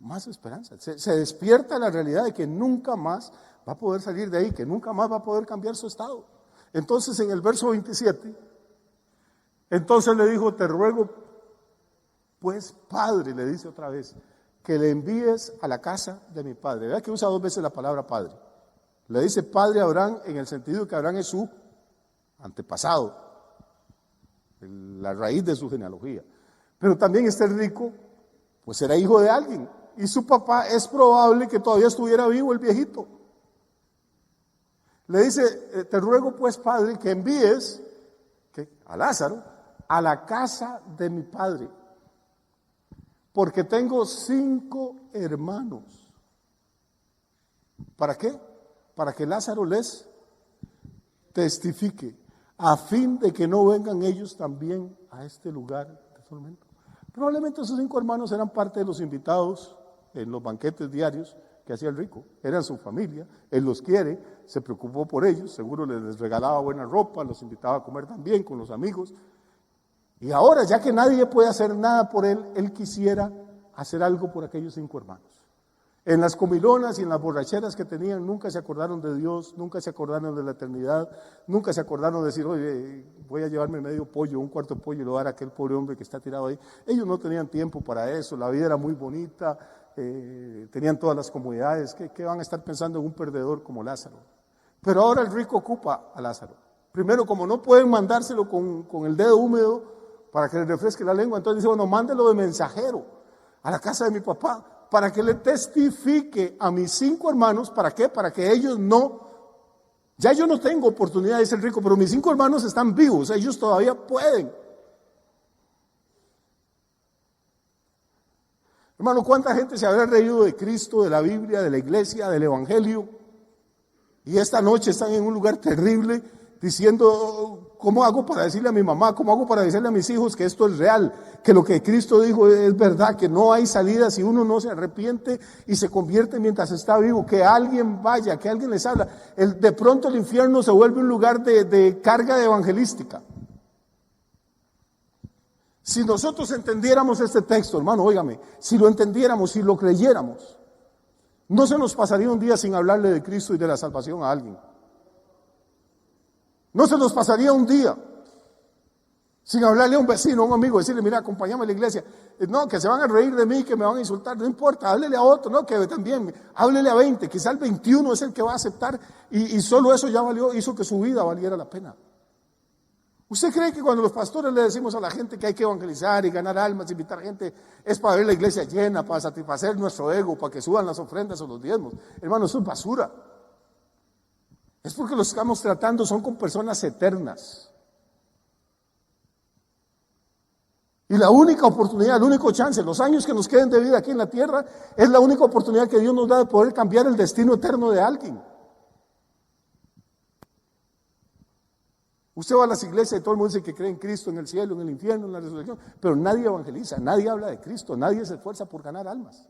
más esperanza. Se despierta la realidad de que nunca más va a poder salir de ahí, que nunca más va a poder cambiar su estado. Entonces en el verso 27, entonces le dijo: te ruego pues, padre, le dice otra vez, que le envíes a la casa de mi padre. Vea que usa 2 veces la palabra padre. Le dice padre a Abraham en el sentido de que Abraham es su antepasado, la raíz de su genealogía. Pero también este rico, pues era hijo de alguien, y su papá es probable que todavía estuviera vivo, el viejito. Le dice: te ruego pues, padre, que envíes a Lázaro a la casa de mi padre, porque tengo 5 hermanos. ¿Para qué? Para que Lázaro les testifique, a fin de que no vengan ellos también a este lugar de tormento. Probablemente esos 5 hermanos eran parte de los invitados en los banquetes diarios que hacía el rico. Eran su familia, él los quiere, se preocupó por ellos, seguro les regalaba buena ropa, los invitaba a comer también con los amigos. Y ahora, ya que nadie puede hacer nada por él, él quisiera hacer algo por aquellos 5 hermanos. En las comilonas y en las borracheras que tenían, nunca se acordaron de Dios, nunca se acordaron de la eternidad, nunca se acordaron de decir: oye, voy a llevarme medio pollo, un cuarto de pollo y lo dar a aquel pobre hombre que está tirado ahí. Ellos no tenían tiempo para eso, la vida era muy bonita, tenían todas las comodidades. ¿Qué van a estar pensando en un perdedor como Lázaro? Pero ahora el rico ocupa a Lázaro. Primero, como no pueden mandárselo con el dedo húmedo para que le refresque la lengua, entonces dice: bueno, mándelo de mensajero a la casa de mi papá, para que le testifique a mis 5 hermanos. ¿Para qué? Para que ellos ya yo no tengo oportunidad de ser rico, pero mis 5 hermanos están vivos, ellos todavía pueden. Hermano, ¿cuánta gente se habrá reído de Cristo, de la Biblia, de la iglesia, del evangelio? Y esta noche están en un lugar terrible diciendo: ¿cómo hago para decirle a mi mamá? ¿Cómo hago para decirle a mis hijos que esto es real? Que lo que Cristo dijo es verdad, que no hay salida si uno no se arrepiente y se convierte mientras está vivo. Que alguien vaya, que alguien les habla. De pronto el infierno se vuelve un lugar de carga evangelística. Si nosotros entendiéramos este texto, hermano, óigame, si lo entendiéramos, si lo creyéramos, no se nos pasaría un día sin hablarle de Cristo y de la salvación a alguien. No se nos pasaría un día sin hablarle a un vecino, a un amigo, decirle: mira, acompáñame a la iglesia. No, que se van a reír de mí, que me van a insultar, no importa, háblele a otro, no, que también, háblele a 20, quizá el 21 es el que va a aceptar, y solo eso ya hizo que su vida valiera la pena. ¿Usted cree que cuando los pastores le decimos a la gente que hay que evangelizar y ganar almas, invitar gente, es para ver la iglesia llena, para satisfacer nuestro ego, para que suban las ofrendas o los diezmos? Hermano, eso es basura. Es porque los que estamos tratando son con personas eternas. Y la única oportunidad, el único chance, los años que nos queden de vida aquí en la tierra, es la única oportunidad que Dios nos da de poder cambiar el destino eterno de alguien. Usted va a las iglesias y todo el mundo dice que cree en Cristo, en el cielo, en el infierno, en la resurrección, pero nadie evangeliza, nadie habla de Cristo, nadie se esfuerza por ganar almas.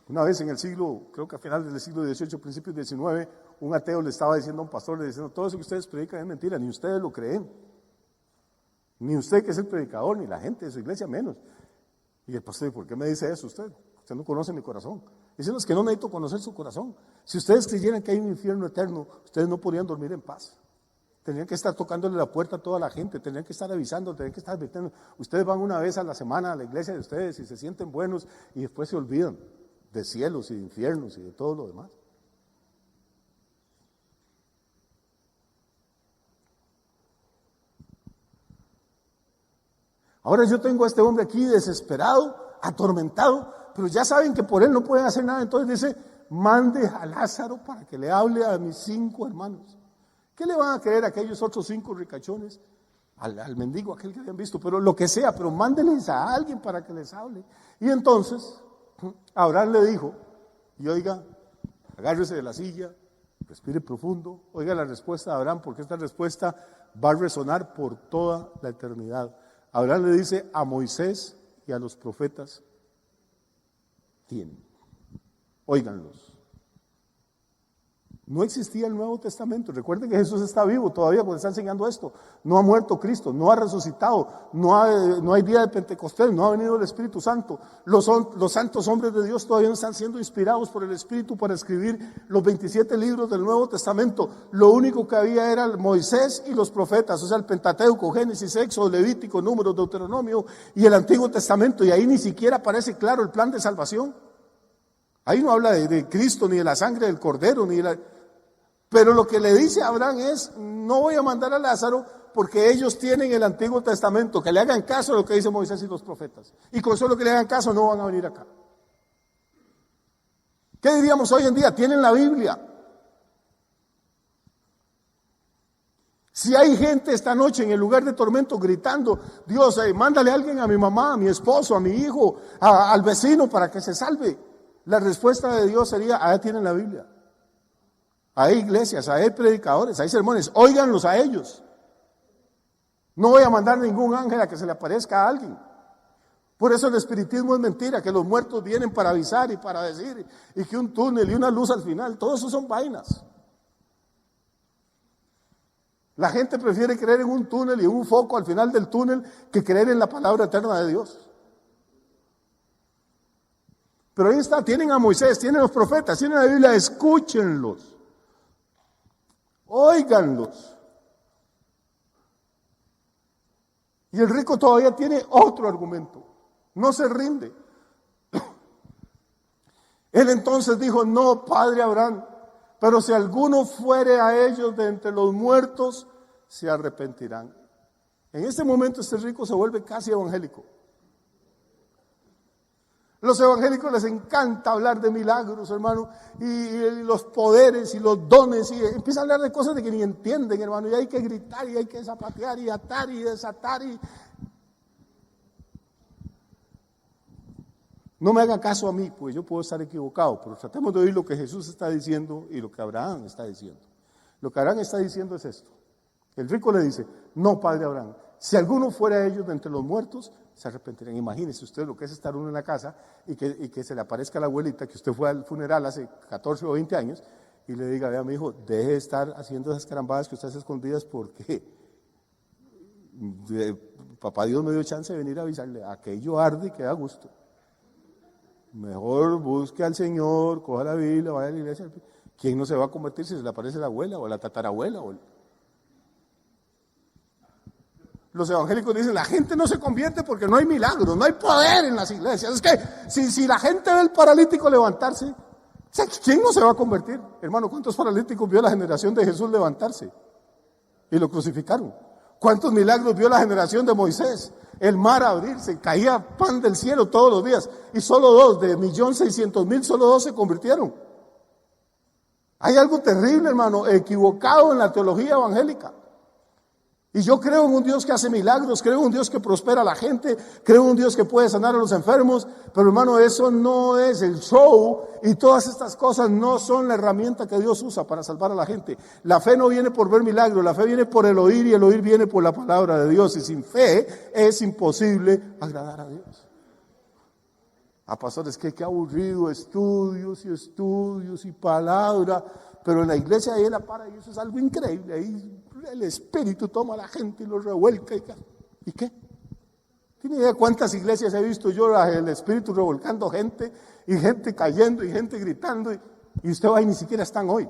Una vez en el siglo, creo que a finales del siglo XVIII, principios del XIX, un ateo le estaba diciendo a un pastor, le diciendo: todo eso que ustedes predican es mentira, ni ustedes lo creen. Ni usted, que es el predicador, ni la gente de su iglesia menos. Y el pastor: ¿por qué me dice eso usted? Usted no conoce mi corazón. Dicen los que no necesito conocer su corazón. Si ustedes creyeran que hay un infierno eterno, ustedes no podrían dormir en paz. Tendrían que estar tocándole la puerta a toda la gente, tendrían que estar avisando, tendrían que estar advirtiendo. Ustedes van una vez a la semana a la iglesia de ustedes y se sienten buenos y después se olvidan de cielos y de infiernos y de todo lo demás. Ahora yo tengo a este hombre aquí desesperado, atormentado, pero ya saben que por él no pueden hacer nada. Entonces dice, mande a Lázaro para que le hable a mis 5 hermanos. ¿Qué le van a creer a aquellos otros 5 ricachones? Al mendigo, aquel que habían visto, pero lo que sea, pero mándenles a alguien para que les hable. Y entonces, Abraham le dijo, y oiga, agárrese de la silla, respire profundo, oiga la respuesta de Abraham, porque esta respuesta va a resonar por toda la eternidad. Abraham le dice, a Moisés y a los profetas tienen, óiganlos. No existía el Nuevo Testamento. Recuerden que Jesús está vivo todavía cuando está enseñando esto. No ha muerto Cristo, no ha resucitado, no hay día de Pentecostés, no ha venido el Espíritu Santo. Los santos hombres de Dios todavía no están siendo inspirados por el Espíritu para escribir los 27 libros del Nuevo Testamento. Lo único que había era Moisés y los profetas, o sea, el Pentateuco, Génesis, Éxodo, Levítico, Números, Deuteronomio y el Antiguo Testamento. Y ahí ni siquiera aparece claro el plan de salvación. Ahí no habla de Cristo, ni de la sangre del Cordero, ni de la... Pero lo que le dice a Abraham es, no voy a mandar a Lázaro porque ellos tienen el Antiguo Testamento, que le hagan caso a lo que dice Moisés y los profetas. Y con solo que le hagan caso no van a venir acá. ¿Qué diríamos hoy en día? Tienen la Biblia. Si hay gente esta noche en el lugar de tormento gritando, Dios, mándale a alguien a mi mamá, a mi esposo, a mi hijo, al vecino para que se salve. La respuesta de Dios sería, allá tienen la Biblia. Hay iglesias, hay predicadores, hay sermones, óiganlos a ellos. No voy a mandar ningún ángel a que se le aparezca a alguien. Por eso el espiritismo es mentira, que los muertos vienen para avisar y para decir, y que un túnel y una luz al final, todo eso son vainas. La gente prefiere creer en un túnel y en un foco al final del túnel que creer en la palabra eterna de Dios. Pero ahí está, tienen a Moisés, tienen a los profetas, tienen a la Biblia, escúchenlos. Óiganlos. Y el rico todavía tiene otro argumento. No se rinde. Él entonces dijo, no, padre Abraham, pero si alguno fuere a ellos de entre los muertos, se arrepentirán. En este momento este rico se vuelve casi evangélico. Los evangélicos les encanta hablar de milagros, hermano, y los poderes y los dones, y empieza a hablar de cosas de que ni entienden, hermano, y hay que gritar, y hay que zapatear, y atar, y desatar, y... No me haga caso a mí, pues yo puedo estar equivocado, pero tratemos de oír lo que Jesús está diciendo y lo que Abraham está diciendo. Lo que Abraham está diciendo es esto. El rico le dice, no, padre Abraham, si alguno fuera a ellos de entre los muertos, se arrepentirán. Imagínese usted lo que es estar uno en la casa y que se le aparezca a la abuelita, que usted fue al funeral hace 14 o 20 años, y le diga, vea mi hijo, deje de estar haciendo esas carambadas que usted hace escondidas porque papá Dios me dio chance de venir a avisarle, aquello arde y queda a gusto. Mejor busque al Señor, coja la Biblia, vaya a la iglesia. ¿Quién no se va a convertir si se le aparece la abuela o la tatarabuela? Los evangélicos dicen, la gente no se convierte porque no hay milagros, no hay poder en las iglesias. Es que si la gente ve al paralítico levantarse, ¿quién no se va a convertir? Hermano, ¿cuántos paralíticos vio la generación de Jesús levantarse? Y lo crucificaron. ¿Cuántos milagros vio la generación de Moisés? El mar abrirse, caía pan del cielo todos los días. Y solo 2, de 1.600.000, solo 2 se convirtieron. Hay algo terrible, hermano, equivocado en la teología evangélica. Y yo creo en un Dios que hace milagros, creo en un Dios que prospera a la gente, creo en un Dios que puede sanar a los enfermos, pero hermano, eso no es el show y todas estas cosas no son la herramienta que Dios usa para salvar a la gente. La fe no viene por ver milagros, la fe viene por el oír y el oír viene por la palabra de Dios, y sin fe es imposible agradar a Dios. A pastores, qué aburrido, estudios y palabra, pero en la iglesia ahí la para y eso es algo increíble, ahí el Espíritu toma a la gente y lo revuelca. ¿Y qué? ¿Tiene idea cuántas iglesias he visto yo, el Espíritu revolcando gente, y gente cayendo, y gente gritando, y usted va y ni siquiera están hoy?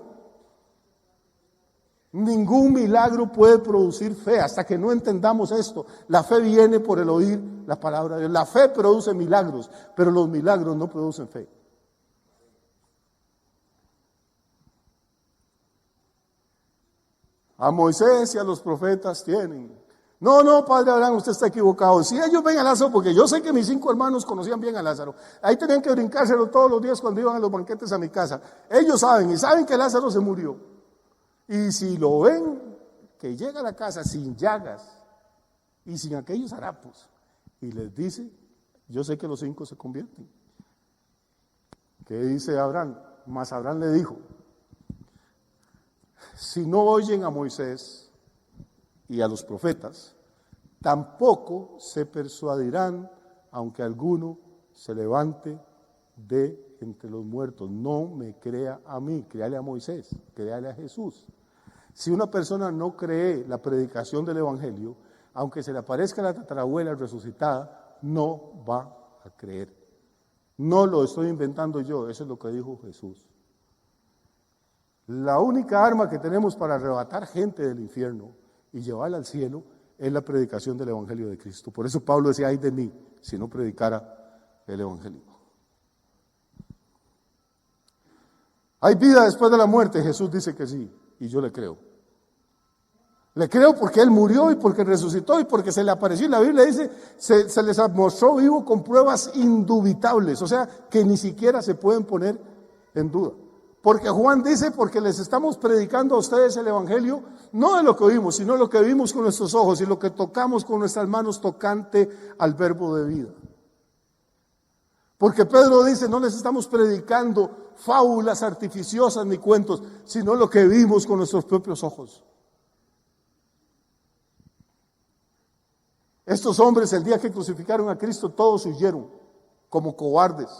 Ningún milagro puede producir fe hasta que no entendamos esto. La fe viene por el oír la palabra de Dios. La fe produce milagros, pero los milagros no producen fe. A Moisés y a los profetas tienen. No, padre Abraham, usted está equivocado. Si ellos ven a Lázaro, porque yo sé que mis 5 hermanos conocían bien a Lázaro. Ahí tenían que brincárselo todos los días cuando iban a los banquetes a mi casa. Ellos saben, y saben que Lázaro se murió. Y si lo ven, que llega a la casa sin llagas y sin aquellos harapos, y les dice, yo sé que los 5 se convierten. ¿Qué dice Abraham? Mas Abraham le dijo, si no oyen a Moisés y a los profetas, tampoco se persuadirán, aunque alguno se levante de entre los muertos. No me crea a mí, créale a Moisés, créale a Jesús. Si una persona no cree la predicación del Evangelio, aunque se le aparezca la tatarabuela resucitada, no va a creer. No lo estoy inventando yo, eso es lo que dijo Jesús. La única arma que tenemos para arrebatar gente del infierno y llevarla al cielo es la predicación del Evangelio de Cristo. Por eso Pablo decía, ay de mí, si no predicara el Evangelio. ¿Hay vida después de la muerte? Jesús dice que sí, y yo le creo. Le creo porque Él murió y porque resucitó y porque se le apareció. Y la Biblia dice, se les mostró vivo con pruebas indubitables, o sea, que ni siquiera se pueden poner en duda. Porque Juan dice, porque les estamos predicando a ustedes el Evangelio, no de lo que oímos, sino lo que vimos con nuestros ojos y lo que tocamos con nuestras manos tocante al verbo de vida. Porque Pedro dice, no les estamos predicando fábulas artificiosas ni cuentos, sino lo que vimos con nuestros propios ojos. Estos hombres, el día que crucificaron a Cristo, todos huyeron como cobardes.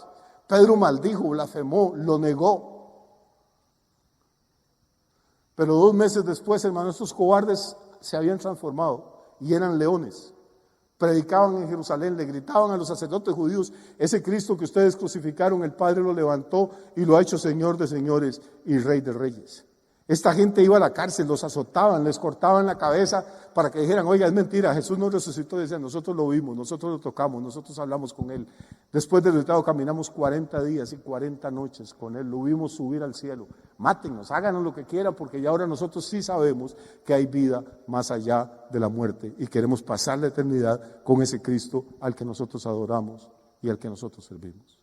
Pedro maldijo, blasfemó, lo negó. Pero 2 meses después, hermanos, estos cobardes se habían transformado y eran leones. Predicaban en Jerusalén, le gritaban a los sacerdotes judíos, ese Cristo que ustedes crucificaron, el Padre lo levantó y lo ha hecho Señor de señores y Rey de reyes. Esta gente iba a la cárcel, los azotaban, les cortaban la cabeza para que dijeran, oiga, es mentira, Jesús no resucitó. Decían, nosotros lo vimos, nosotros lo tocamos, nosotros hablamos con Él. Después del resucitado caminamos 40 días y 40 noches con Él, lo vimos subir al cielo. Mátennos, háganos lo que quieran, porque ya ahora nosotros sí sabemos que hay vida más allá de la muerte y queremos pasar la eternidad con ese Cristo al que nosotros adoramos y al que nosotros servimos.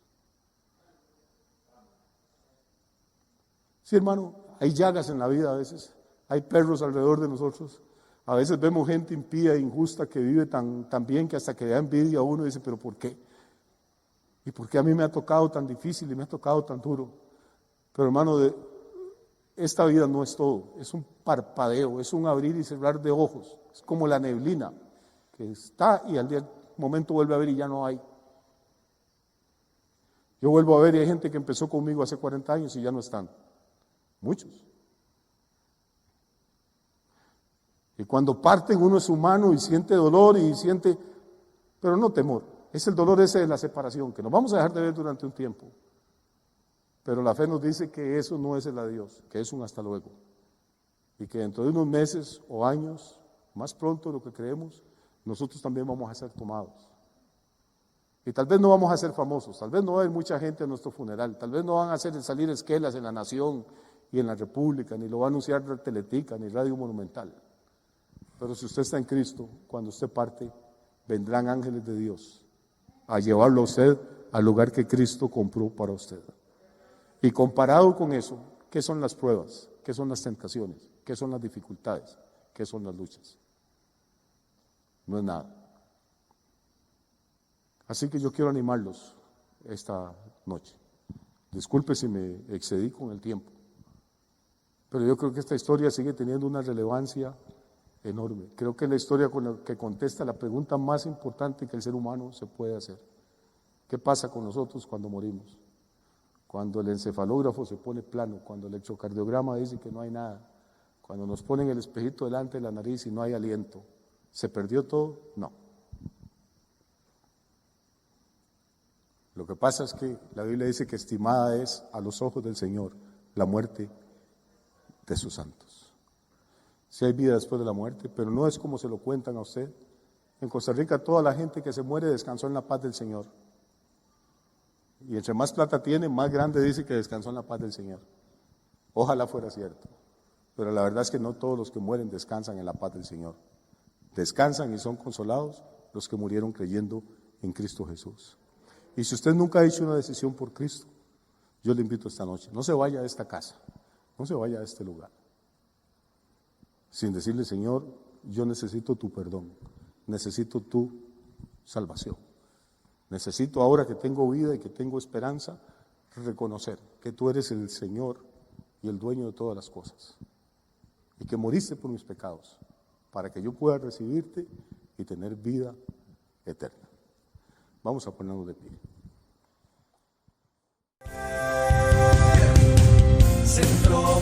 Sí, hermano, hay llagas en la vida a veces, hay perros alrededor de nosotros, a veces vemos gente impía e injusta que vive tan bien que hasta que da envidia a uno y dice, pero ¿por qué? ¿Y por qué a mí me ha tocado tan difícil y me ha tocado tan duro? Pero hermano, esta vida no es todo, es un parpadeo, es un abrir y cerrar de ojos, es como la neblina que está y al momento vuelve a ver y ya no hay. Yo vuelvo a ver y hay gente que empezó conmigo hace 40 años y ya no están. Muchos. Y cuando parten uno es humano y siente dolor y siente, pero no temor. Es el dolor ese de la separación, que nos vamos a dejar de ver durante un tiempo. Pero la fe nos dice que eso no es el adiós, que es un hasta luego. Y que dentro de unos meses o años, más pronto de lo que creemos, nosotros también vamos a ser tomados. Y tal vez no vamos a ser famosos, tal vez no va a haber mucha gente a nuestro funeral, tal vez no van a hacer salir esquelas en La Nación y en La República, ni lo va a anunciar Teletica, ni Radio Monumental. Pero si usted está en Cristo, cuando usted parte, vendrán ángeles de Dios a llevarlo a usted al lugar que Cristo compró para usted. Y comparado con eso, ¿qué son las pruebas? ¿Qué son las tentaciones? ¿Qué son las dificultades? ¿Qué son las luchas? No es nada. Así que yo quiero animarlos esta noche. Disculpe si me excedí con el tiempo, pero yo creo que esta historia sigue teniendo una relevancia enorme. Creo que es la historia con la que contesta la pregunta más importante que el ser humano se puede hacer. ¿Qué pasa con nosotros cuando morimos? Cuando el encefalógrafo se pone plano, cuando el electrocardiograma dice que no hay nada, cuando nos ponen el espejito delante de la nariz y no hay aliento. ¿Se perdió todo? No. Lo que pasa es que la Biblia dice que estimada es a los ojos del Señor la muerte de sus santos. Sí hay vida después de la muerte, pero no es como se lo cuentan a usted. En Costa Rica toda la gente que se muere descansó en la paz del Señor. Y entre más plata tiene, más grande dice que descansó en la paz del Señor. Ojalá fuera cierto. Pero la verdad es que no todos los que mueren descansan en la paz del Señor. Descansan y son consolados los que murieron creyendo en Cristo Jesús. Y si usted nunca ha hecho una decisión por Cristo, yo le invito esta noche, no se vaya de esta casa, no se vaya de este lugar, sin decirle: Señor, yo necesito tu perdón, necesito tu salvación. Necesito, ahora que tengo vida y que tengo esperanza, reconocer que tú eres el Señor y el dueño de todas las cosas, y que moriste por mis pecados, para que yo pueda recibirte y tener vida eterna. Vamos a ponernos de pie. Centro